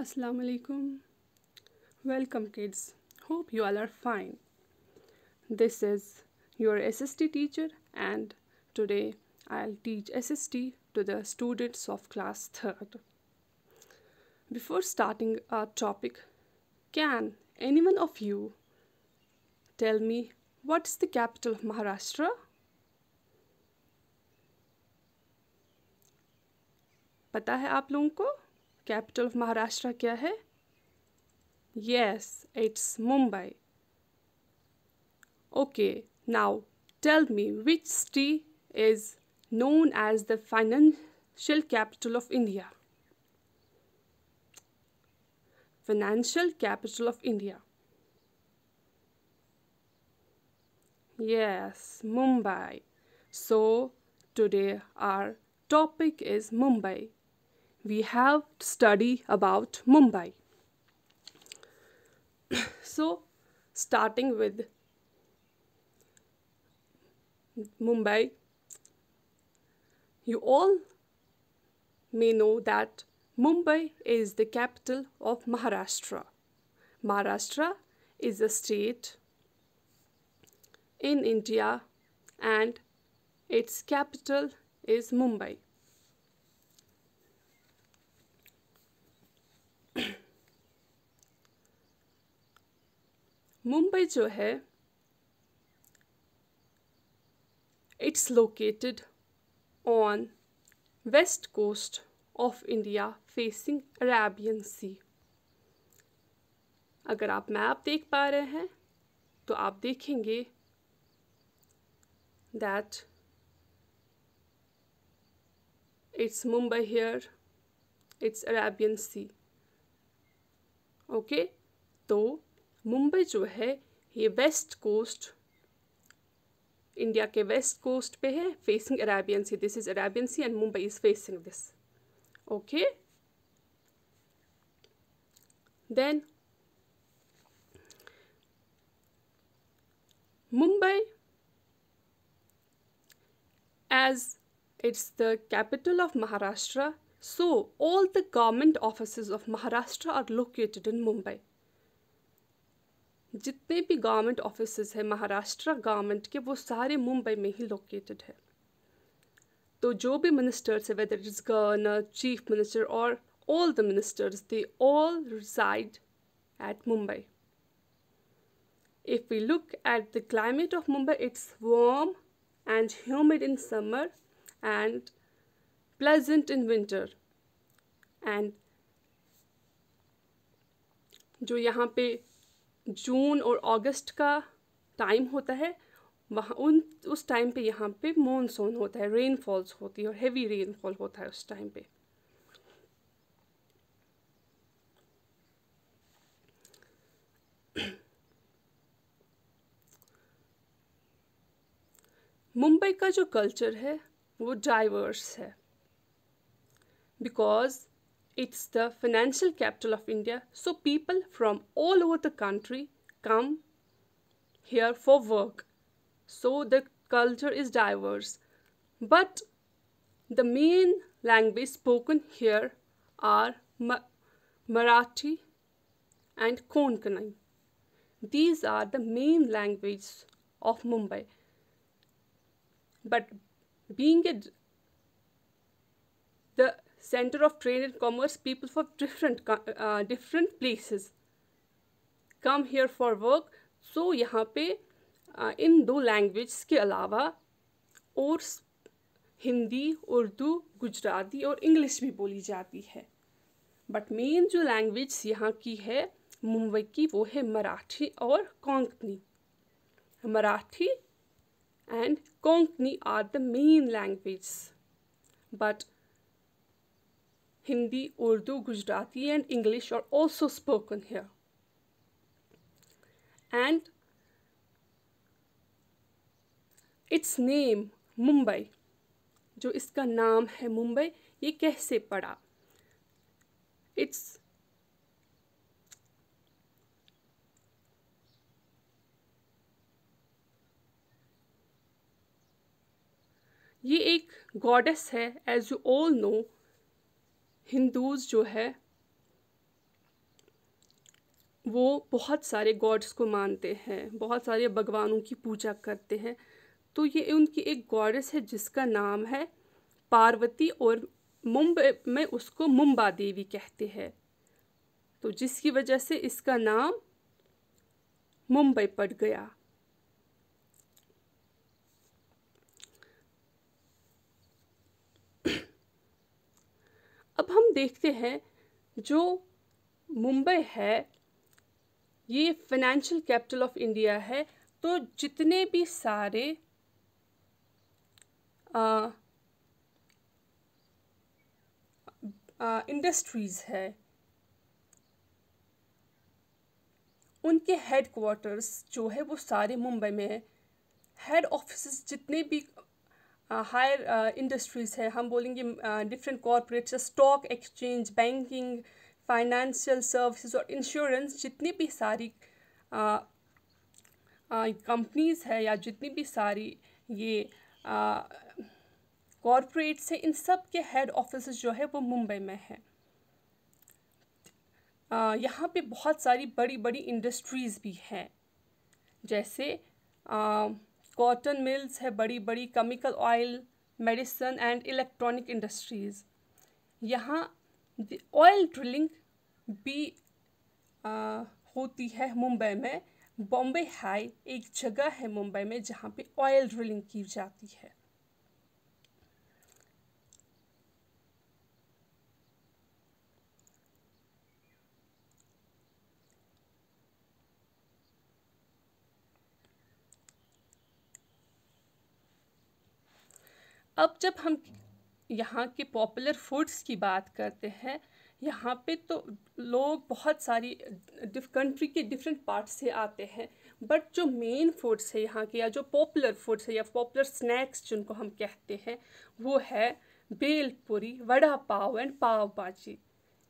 Assalamu alaikum. Welcome, kids. Hope you all are fine. This is your SST teacher, and today I'll teach SST to the students of class 3rd. Before starting our topic, can anyone of you tell me what's the capital of Maharashtra? पता है आप लोगों को capital of Maharashtra क्या है? Yes, it's Mumbai. Okay, now tell me which city is known as the financial capital of India? Financial capital of India. Yes, Mumbai. So today our topic is Mumbai. We have to study about Mumbai. So starting with Mumbai, you all may know that Mumbai is the capital of Maharashtra. Maharashtra is a state in India and its capital is Mumbai. Mumbai जो है it's located on west coast of India facing Arabian Sea. अगर आप map देख पा रहे हैं तो आप देखेंगे that it's Mumbai here, it's Arabian Sea. Okay, तो मुंबई जो है ये वेस्ट कोस्ट इंडिया के वेस्ट कोस्ट पे है facing Arabian Sea. This is Arabian Sea and Mumbai is facing this. Okay, then Mumbai as it's the capital of Maharashtra, so all the government offices of Maharashtra are located in Mumbai. जितने भी government offices हैं Maharashtra government के वो सारे मुंबई में ही located है. तो जो भी मिनिस्टर्स है whether it is governor, chief minister और all the ministers, they all reside at Mumbai. If we look at the climate of Mumbai, it's warm and humid in summer and pleasant in winter. And जो यहाँ पे जून और अगस्त का time होता है वहाँ उस टाइम पे यहाँ पे मॉनसून होता है, रेनफॉल्स होती है और हेवी रेनफॉल होता है उस टाइम पे. मुंबई का जो कल्चर है वो डाइवर्स है because it's the financial capital of India, so people from all over the country come here for work. So the culture is diverse. But the main language spoken here are Marathi and Konkani. These are the main languages of Mumbai. But being the center of trade and commerce, people from different places come here for work. So यहाँ पे इन दो language के अलावा और हिंदी, उर्दू, गुजराती और English भी बोली जाती है. बट मेन जो लैंग्वेज यहाँ की है मुंबई की वो है मराठी और Konkani. Marathi and Konkani are the main language, but Hindi, Urdu, Gujarati and English are also spoken here. And its name Mumbai, जो इसका नाम है मुंबई, ये कैसे पड़ा? It's ये एक गॉडेस है. As you all know Hindus जो है वो बहुत सारे गॉड्स को मानते हैं, बहुत सारे भगवानों की पूजा करते हैं। तो ये उनकी एक गॉडेस है जिसका नाम है पार्वती, और मुंबई में उसको मुंबा देवी कहते हैं, तो जिसकी वजह से इसका नाम मुंबई पड़ गया। अब हम देखते हैं जो मुंबई है ये फाइनेंशियल कैपिटल ऑफ इंडिया है। तो जितने भी सारे इंडस्ट्रीज़ है उनके हेड क्वार्टर्स जो है वो सारे मुंबई में है। हेड ऑफिस जितने भी हायर इंडस्ट्रीज़ है, हम बोलेंगे different corporates, stock exchange, banking, financial services और इंश्योरेंस, जितनी भी सारी कंपनीज़ है या जितनी भी सारी ये कॉरपोरेट्स है, इन सब के हेड ऑफिस जो है वो मुंबई में है। यहाँ पे बहुत सारी बड़ी बड़ी इंडस्ट्रीज़ भी हैं, जैसे कॉटन मिल्स है, बड़ी बड़ी chemical oil, medicine and electronic industries. यहाँ ऑयल ड्रिलिंग भी होती है मुंबई में। बॉम्बे हाई एक जगह है मुंबई में जहाँ पे ऑयल ड्रिलिंग की जाती है। अब जब हम यहाँ के पॉपुलर फूड्स की बात करते हैं, यहाँ पे तो लोग बहुत सारी कंट्री के डिफरेंट पार्ट से आते हैं, बट जो मेन फूड्स है यहाँ के या जो पॉपुलर फूड्स है या पॉपुलर स्नैक्स जिनको हम कहते हैं वो है bhelpuri, vada pav and pav bhaji.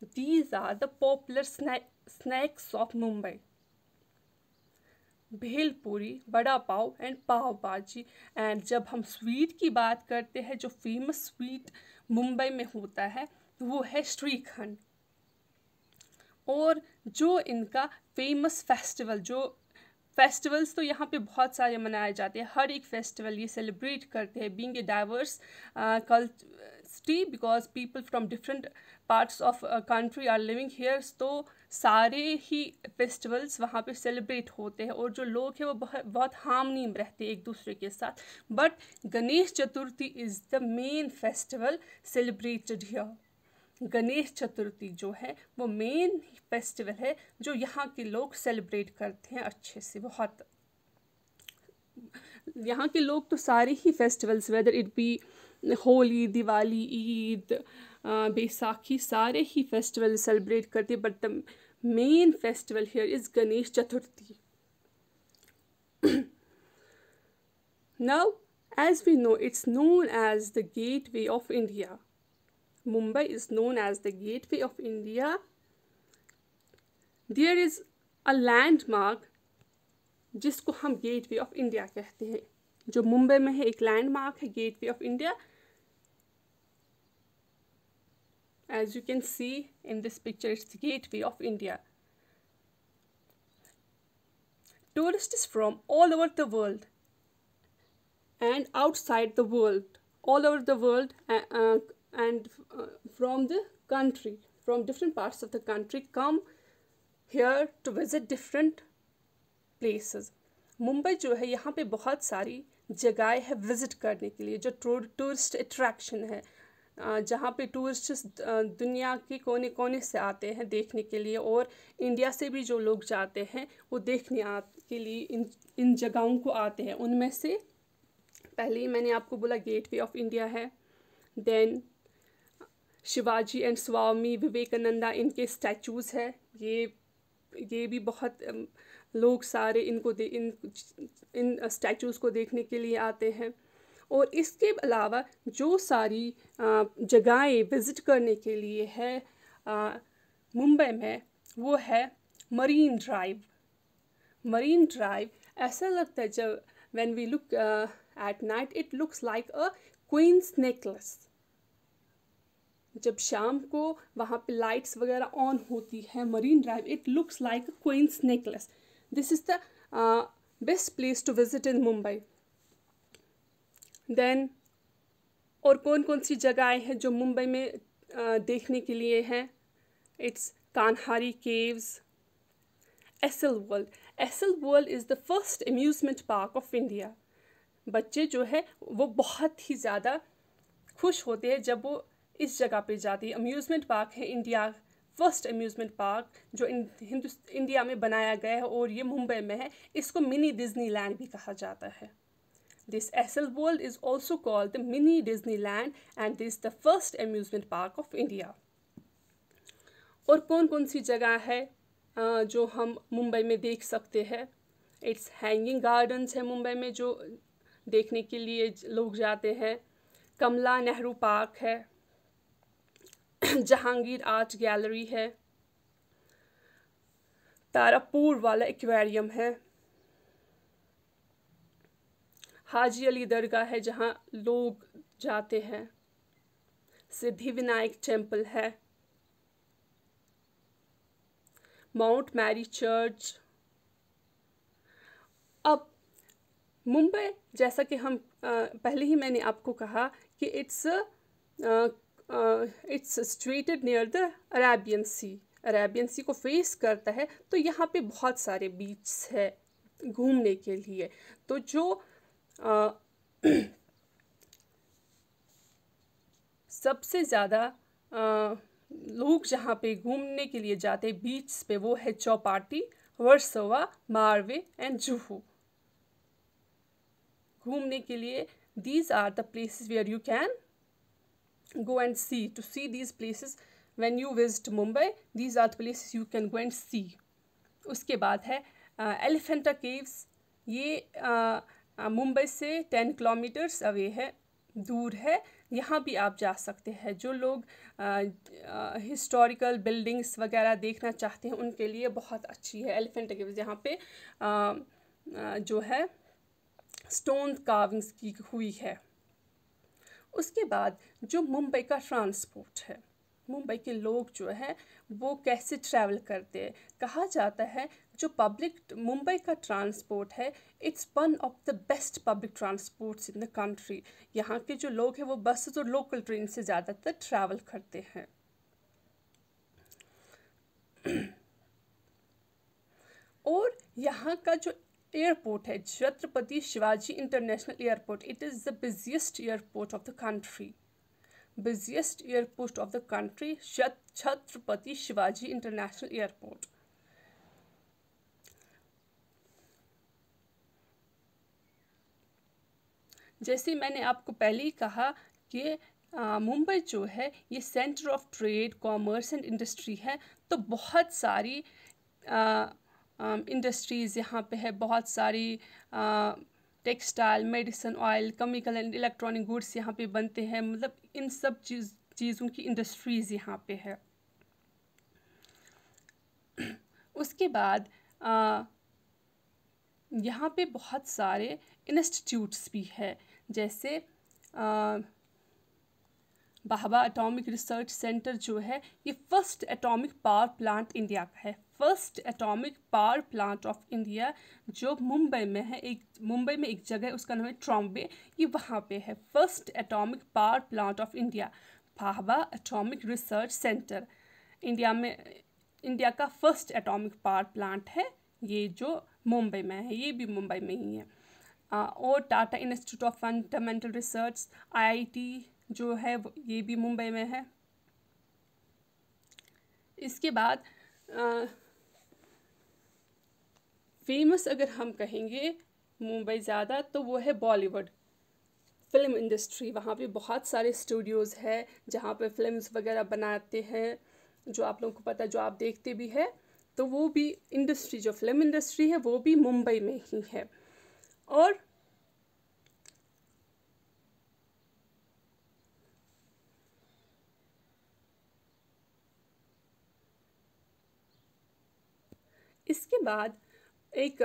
These are the popular snacks of Mumbai. Bhelpuri, vada pav and pav bhaji. And जब हम स्वीट की बात करते हैं, जो फेमस स्वीट मुंबई में होता है वो है श्रीखंड। और जो इनका फेमस फेस्टिवल्स तो यहाँ पे बहुत सारे मनाए जाते हैं। हर एक फेस्टिवल ये सेलिब्रेट करते हैं, being a diverse culture, because people from different parts of country are living here. तो सारे ही फेस्टिवल्स वहाँ पे सेलिब्रेट होते हैं और जो लोग हैं वो बहुत हार्मनी में रहते हैं एक दूसरे के साथ। But Ganesh Chaturthi is the main festival celebrated here. Ganesh Chaturthi जो है वो मेन फेस्टिवल है जो यहाँ के लोग सेलिब्रेट करते हैं अच्छे से। बहुत यहाँ के लोग तो सारे ही festivals, whether it be Holi, Diwali, Eid, Baisakhi, सारे ही फेस्टिवल सेलिब्रेट करते हैं, but the main festival here is Ganesh Chaturthi. Now, as we know, it's known as the gateway of India. Mumbai is known as the gateway of India. There is a landmark जिसको हम gateway of India कहते हैं, जो मुंबई में है। एक landmark है gateway of India. As you can see in this picture, it's the gateway of India. Tourists from all over the world and outside the world, all over the world, and from the country, from different parts of the country, come here to visit different places. Mumbai जो है यहाँ पे बहुत सारी जगहें है visit करने के लिए, जो टूरिस्ट अट्रैक्शन है, जहाँ पे टूरिस्ट दुनिया के कोने कोने से आते हैं देखने के लिए, और इंडिया से भी जो लोग जाते हैं वो देखने के लिए इन जगहों को आते हैं। उनमें से पहले ही मैंने आपको बोला गेटवे ऑफ इंडिया है। देन शिवाजी एंड स्वामी विवेकानंदा, इनके स्टैचूज़ है। ये भी बहुत लोग सारे इन स्टैचूज़ को देखने के लिए आते हैं। और इसके अलावा जो सारी जगहें विज़िट करने के लिए है मुंबई में, वो है मरीन ड्राइव। मरीन ड्राइव ऐसा लगता है जब when we look at night, it looks like a queen's necklace. जब शाम को वहाँ पे लाइट्स वगैरह ऑन होती है Marine Drive, it looks like a Queen's Necklace. This is the best place to visit in Mumbai. Then और कौन कौन सी जगहें हैं जो मुंबई में देखने के लिए हैं? It's Kanheri caves, Essel world. Essel world is the first amusement park of India. बच्चे जो है वो बहुत ही ज़्यादा खुश होते हैं जब वो इस जगह पे जाते हैं. अम्यूज़मेंट पार्क है इंडिया फर्स्ट अम्यूज़मेंट पार्क जो इंडिया में बनाया गया है और ये मुंबई में है. इसको मिनी डिज्नीलैंड भी कहा जाता है. This Essel World is also called the mini Disneyland and this is the first amusement park of India. और कौन कौन सी जगह है जो हम मुंबई में देख सकते हैं? इट्स हैंगिंग गार्डन्स है मुंबई में जो देखने के लिए लोग जाते हैं. कमला नेहरू पार्क है, जहांगीर आर्ट गैलरी है, तारापुर वाला एक्वेरियम है, हाजी अली दरगाह है जहाँ लोग जाते हैं, सिद्धिविनायक टेम्पल है, माउंट मैरी चर्च. अब मुंबई जैसा कि हम पहले ही मैंने आपको कहा कि it's situated near the Arabian sea. Arabian sea को फेस करता है, तो यहाँ पे बहुत सारे बीच है घूमने के लिए. तो जो सबसे ज़्यादा लोग जहाँ पे घूमने के लिए जाते हैं बीच पे वो है चौपाटी, वर्सोवा, मारवे एंड जुहू. घूमने के लिए these are the places where you can go and see. To see these places when you visit Mumbai, these are the places you can go and see. उसके बाद है एलिफेंटा केव्स. ये मुंबई से 10 किलोमीटर्स अवे है, दूर है. यहाँ भी आप जा सकते हैं. जो लोग हिस्टोरिकल बिल्डिंग्स वगैरह देखना चाहते हैं उनके लिए बहुत अच्छी है एलिफेंटा केव्स. यहाँ पे जो है स्टोन कार्विंग्स की हुई है. उसके बाद जो मुंबई का ट्रांसपोर्ट है, मुंबई के लोग जो है वो कैसे ट्रैवल करते हैं, कहा जाता है जो पब्लिक मुंबई का ट्रांसपोर्ट है it's one of the best public transports in the country. यहाँ के जो लोग हैं वो बसेस और लोकल ट्रेन से ज़्यादातर ट्रैवल करते हैं. और यहाँ का जो एयरपोर्ट है Chhatrapati Shivaji international airport, it is the busiest airport of the country. Busiest airport of the country Chhatrapati Shivaji international airport. जैसे मैंने आपको पहले ही कहा कि मुंबई जो है ये centre of trade, commerce and industry है. तो बहुत सारी इंडस्ट्रीज़ यहाँ पे है. बहुत सारी textile, medicine, oil, chemical and electronic goods यहाँ पे बनते हैं. मतलब इन सब चीज़ों की इंडस्ट्रीज़ यहाँ पे है. उसके बाद यहाँ पे बहुत सारे इंस्टीट्यूट्स भी है. जैसे भाभा एटॉमिक रिसर्च सेंटर जो है ये first atomic power plant India का है. First atomic power plant of India जो मुंबई में है. मुंबई में एक जगह है उसका नाम है ट्रॉम्बे, ये वहाँ पे है. First atomic power plant of India, Bhabha atomic research centre. India का फर्स्ट एटॉमिक पावर प्लांट है ये जो मुंबई में है. ये भी मुंबई में ही है. और Tata institute of fundamental research IIT जो है ये भी मुंबई में है. इसके बाद फेमस अगर हम कहेंगे मुंबई ज़्यादा तो वो है बॉलीवुड फिल्म इंडस्ट्री. वहाँ पे बहुत सारे स्टूडियोज़ है जहाँ पे फिल्म्स वगैरह बनाते हैं, जो आप लोगों को पता है, जो आप देखते भी है. तो वो भी इंडस्ट्री, जो फिल्म इंडस्ट्री है वो भी मुंबई में ही है. और इसके बाद एक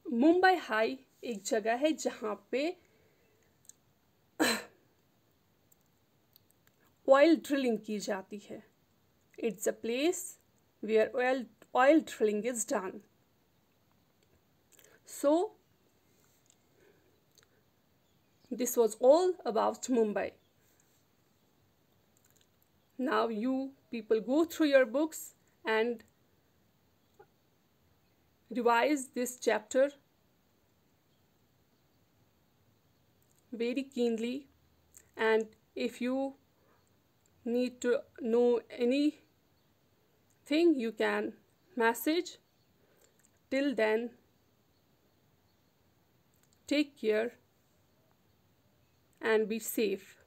मुंबई हाई एक जगह है जहाँ पे ऑयल ड्रिलिंग की जाती है. It's a place where oil drilling is done. So, this was all about Mumbai. Now you people go through your books and revise this chapter very keenly, and if you need to know anything you can message. Till then, take care and be safe.